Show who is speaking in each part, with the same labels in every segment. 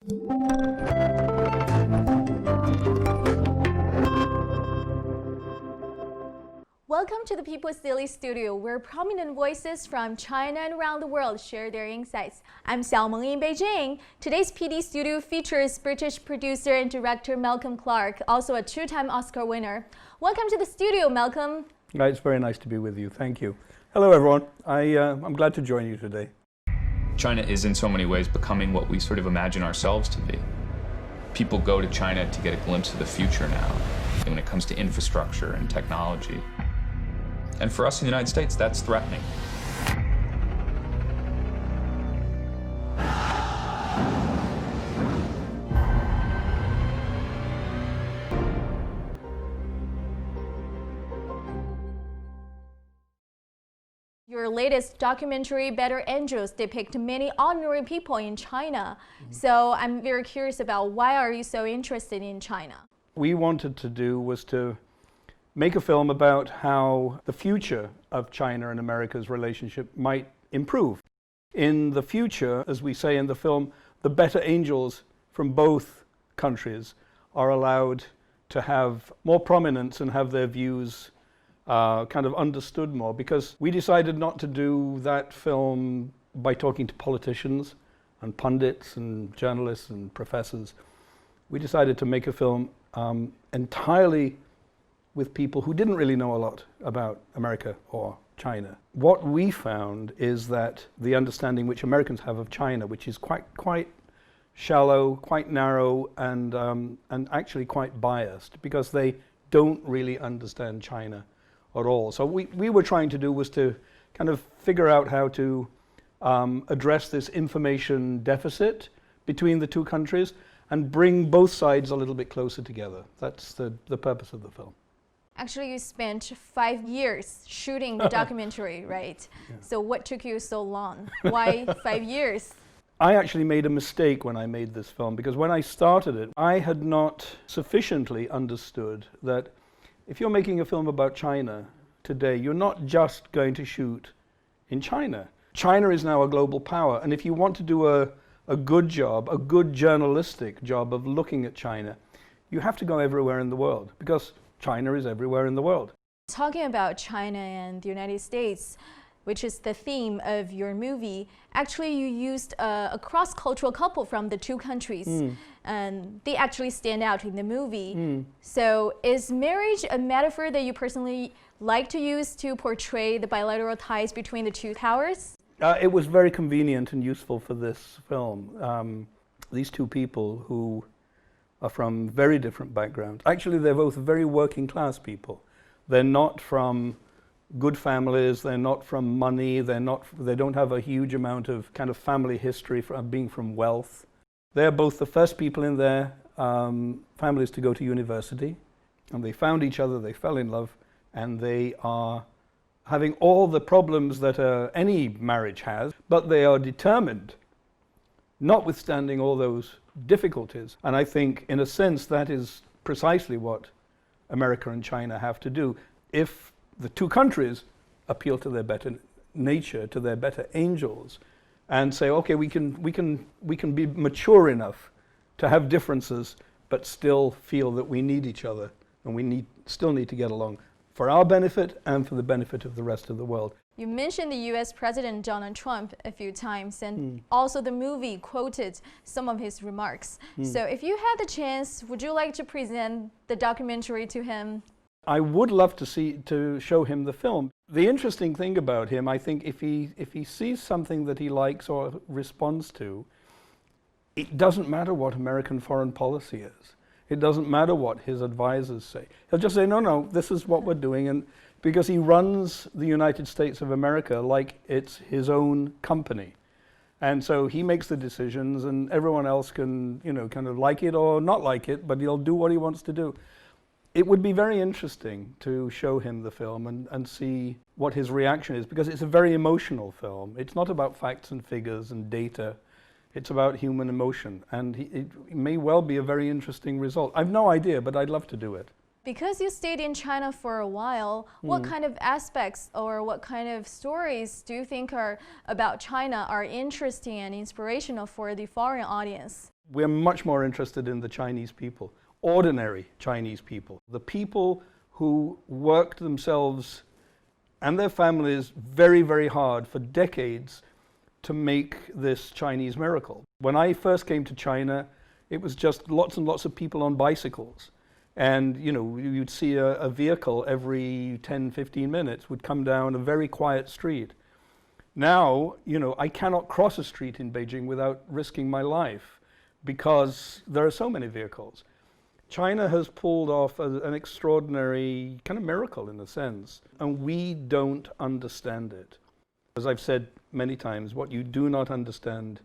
Speaker 1: Welcome to the People's Daily Studio, where prominent voices from China and around the world share their insights. I'm Xiaomeng in Beijing. Today's PD Studio features British producer and director Malcolm Clarke, also a two-time Oscar winner. Welcome to the studio, Malcolm.
Speaker 2: It's very nice to be with you. Thank you. Hello, everyone. I'm glad to join you today.
Speaker 3: China is in so many ways becoming what we sort of imagine ourselves to be. People go to China to get a glimpse of the future now, when it comes to infrastructure and technology. And for us in the United States, that's threatening.
Speaker 1: Your latest documentary, Better Angels, depicts many ordinary people in China. So I'm very curious about why are you so interested in China?
Speaker 2: We wanted to do was to make a film about how the future of China and America's relationship might improve. In the future, as we say in the film, the better angels from both countries are allowed to have more prominence and have their views kind of understood more, because we decided not to do that film by talking to politicians and pundits and journalists and professors. We decided to make a film entirely with people who didn't really know a lot about America or China. What we found is that the understanding which Americans have of China, which is quite shallow, quite narrow, and actually quite biased, because they don't really understand China at all. So we were trying to do was to kind of figure out how to address this information deficit between the two countries and bring both sides a little bit closer together. That's the purpose of the film.
Speaker 1: Actually, you spent 5 years shooting the documentary, right? Yeah. So what took you so long? Why 5 years?
Speaker 2: I actually made a mistake when I made this film, because when I started it, I had not sufficiently understood that if you're making a film about China today, you're not just going to shoot in China. China is now a global power, and if you want to do a good job, a good journalistic job of looking at China, you have to go everywhere in the world, because China is everywhere in the world.
Speaker 1: Talking about China and the United States, which is the theme of your movie, actually you used a cross-cultural couple from the two countries, and they actually stand out in the movie. So is marriage a metaphor that you personally like to use to portray the bilateral ties between the two powers?
Speaker 2: It was very convenient and useful for this film. These two people who are from very different backgrounds. Actually, they're both very working class people. They're not from good families, they're not from money, they don't have a huge amount of kind of family history from being from wealth. They're both the first people in their families to go to university, and they found each other, they fell in love, and they are having all the problems that any marriage has, but they are determined, notwithstanding all those difficulties. And I think, in a sense, that is precisely what America and China have to do. If the two countries appeal to their better nature, to their better angels, and say, okay, we can be mature enough to have differences, but still feel that we need each other, and we still need to get along for our benefit and for the benefit of the rest of the world.
Speaker 1: You mentioned the US President Donald Trump a few times, and also the movie quoted some of his remarks. So if you had the chance, would you like to present the documentary to him?
Speaker 2: I would love to show him the film. The interesting thing about him, I think, if he sees something that he likes or responds to, it doesn't matter what American foreign policy is. It doesn't matter what his advisors say. He'll just say, no, this is what we're doing, and because he runs the United States of America like it's his own company. And so he makes the decisions, and everyone else can, kind of like it or not like it, but he'll do what he wants to do. It would be very interesting to show him the film and see what his reaction is, because it's a very emotional film. It's not about facts and figures and data. It's about human emotion, and it may well be a very interesting result. I've no idea, but I'd love to do it.
Speaker 1: Because you stayed in China for a while, what kind of aspects or what kind of stories do you think are about China are interesting and inspirational for the foreign audience?
Speaker 2: We're much more interested in the Chinese people, ordinary Chinese people, the people who worked themselves and their families very, very hard for decades to make this Chinese miracle. When I first came to China, it was just lots and lots of people on bicycles. And you'd see a vehicle every 10, 15 minutes would come down a very quiet street. Now, I cannot cross a street in Beijing without risking my life because there are so many vehicles. China has pulled off an extraordinary kind of miracle in a sense, and we don't understand it. As I've said many times, what you do not understand,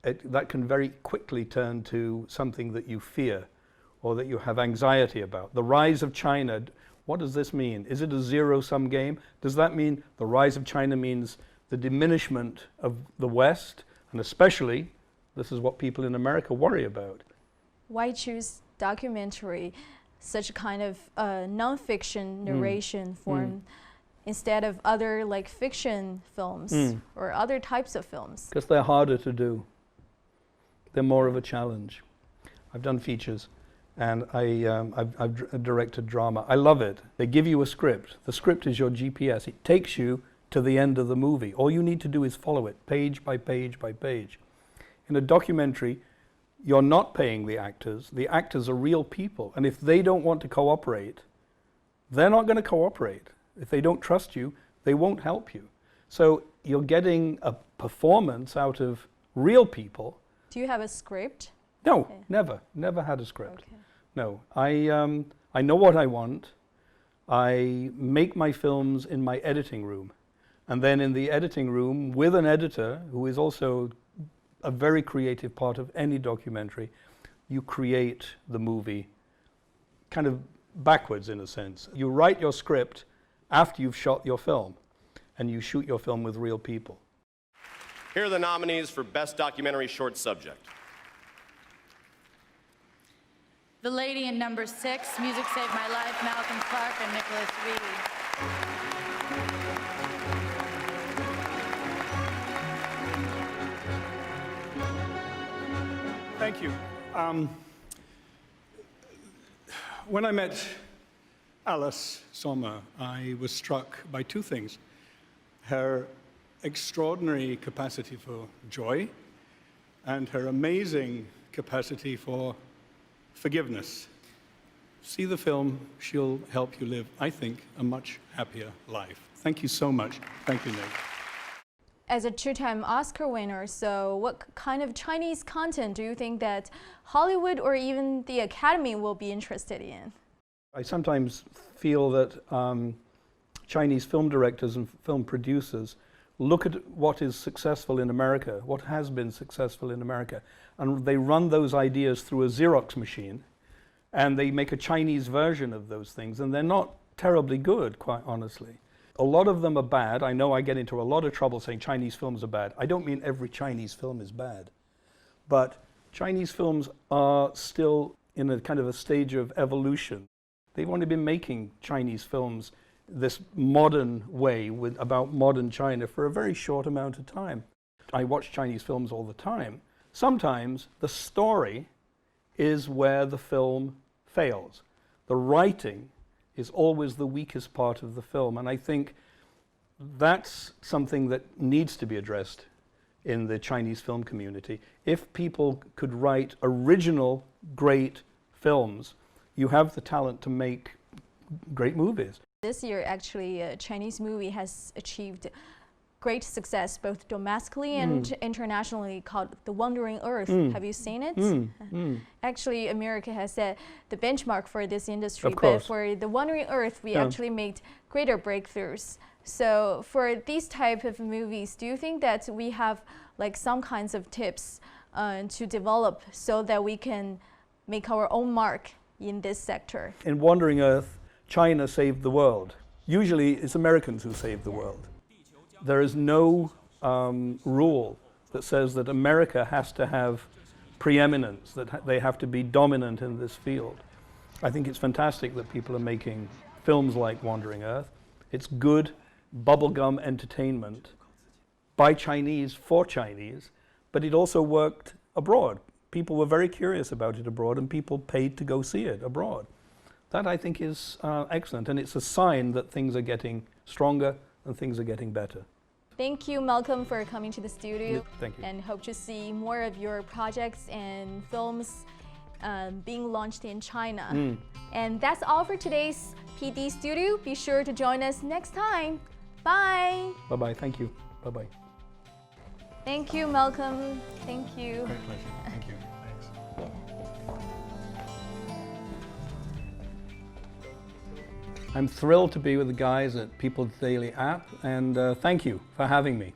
Speaker 2: that can very quickly turn to something that you fear or that you have anxiety about. The rise of China, what does this mean? Is it a zero-sum game? Does that mean the rise of China means the diminishment of the West? And especially, this is what people in America worry about.
Speaker 1: Why choose documentary, such a kind of non-fiction narration form, instead of other like fiction films or other types of films?
Speaker 2: Because they're harder to do. They're more of a challenge. I've done features and I've directed drama. I love it. They give you a script. The script is your GPS. It takes you to the end of the movie. All you need to do is follow it, page by page by page. In a documentary, you're not paying the actors. The actors are real people. And if they don't want to cooperate, they're not going to cooperate. If they don't trust you, they won't help you. So you're getting a performance out of real people.
Speaker 1: Do you have a script?
Speaker 2: No,
Speaker 1: Okay.
Speaker 2: never had a script.
Speaker 1: Okay.
Speaker 2: No, I know what I want. I make my films in my editing room. And then in the editing room, with an editor, who is also a very creative part of any documentary, you create the movie kind of backwards in a sense. You write your script after you've shot your film, and you shoot your film with real people.
Speaker 4: Here are the nominees for Best Documentary Short Subject.
Speaker 5: The Lady in Number 6, Music Saved My Life, Malcolm Clarke and Nicholas Reed.
Speaker 2: Thank you. When I met Alice Sommer, I was struck by two things. Her extraordinary capacity for joy and her amazing capacity for forgiveness. See the film, she'll help you live, I think, a much happier life. Thank you so much. Thank you, Nick.
Speaker 1: As a two-time Oscar winner, so what kind of Chinese content do you think that Hollywood or even the Academy will be interested in?
Speaker 2: I sometimes feel that Chinese film directors and film producers look at what is successful in America, what has been successful in America, and they run those ideas through a Xerox machine, and they make a Chinese version of those things, and they're not terribly good, quite honestly. A lot of them are bad. I know I get into a lot of trouble saying Chinese films are bad. I don't mean every Chinese film is bad, but Chinese films are still in a kind of a stage of evolution. They've only been making Chinese films this modern way about modern China for a very short amount of time. I watch Chinese films all the time. Sometimes the story is where the film fails. The writing is always the weakest part of the film, and I think that's something that needs to be addressed in the Chinese film community. If people could write original, great films, you have the talent to make great movies.
Speaker 1: This year, actually, a Chinese movie has achieved great success both domestically and internationally, called The Wandering Earth. Have you seen it? Actually, America has set the benchmark for this industry, but for The Wandering Earth, we actually made greater breakthroughs. So for these type of movies, do you think that we have like some kinds of tips to develop so that we can make our own mark in this sector?
Speaker 2: In Wandering Earth, China saved the world. Usually it's Americans who save the world. There is no rule that says that America has to have preeminence, that they have to be dominant in this field. I think it's fantastic that people are making films like Wandering Earth. It's good bubblegum entertainment by Chinese for Chinese, but it also worked abroad. people were very curious about it abroad, and people paid to go see it abroad. That, I think, is excellent, and it's a sign that things are getting stronger and things are getting better.
Speaker 1: Thank you, Malcolm, for coming to the studio.
Speaker 2: Thank you.
Speaker 1: And hope to see more of your projects and films being launched in China. And that's all for today's PD Studio. Be sure to join us next time. Bye.
Speaker 2: Bye-bye. Thank you. Bye-bye.
Speaker 1: Thank you, Malcolm. Thank you.
Speaker 2: Great pleasure. Thank you. Thanks. I'm thrilled to be with the guys at People's Daily app, and thank you for having me.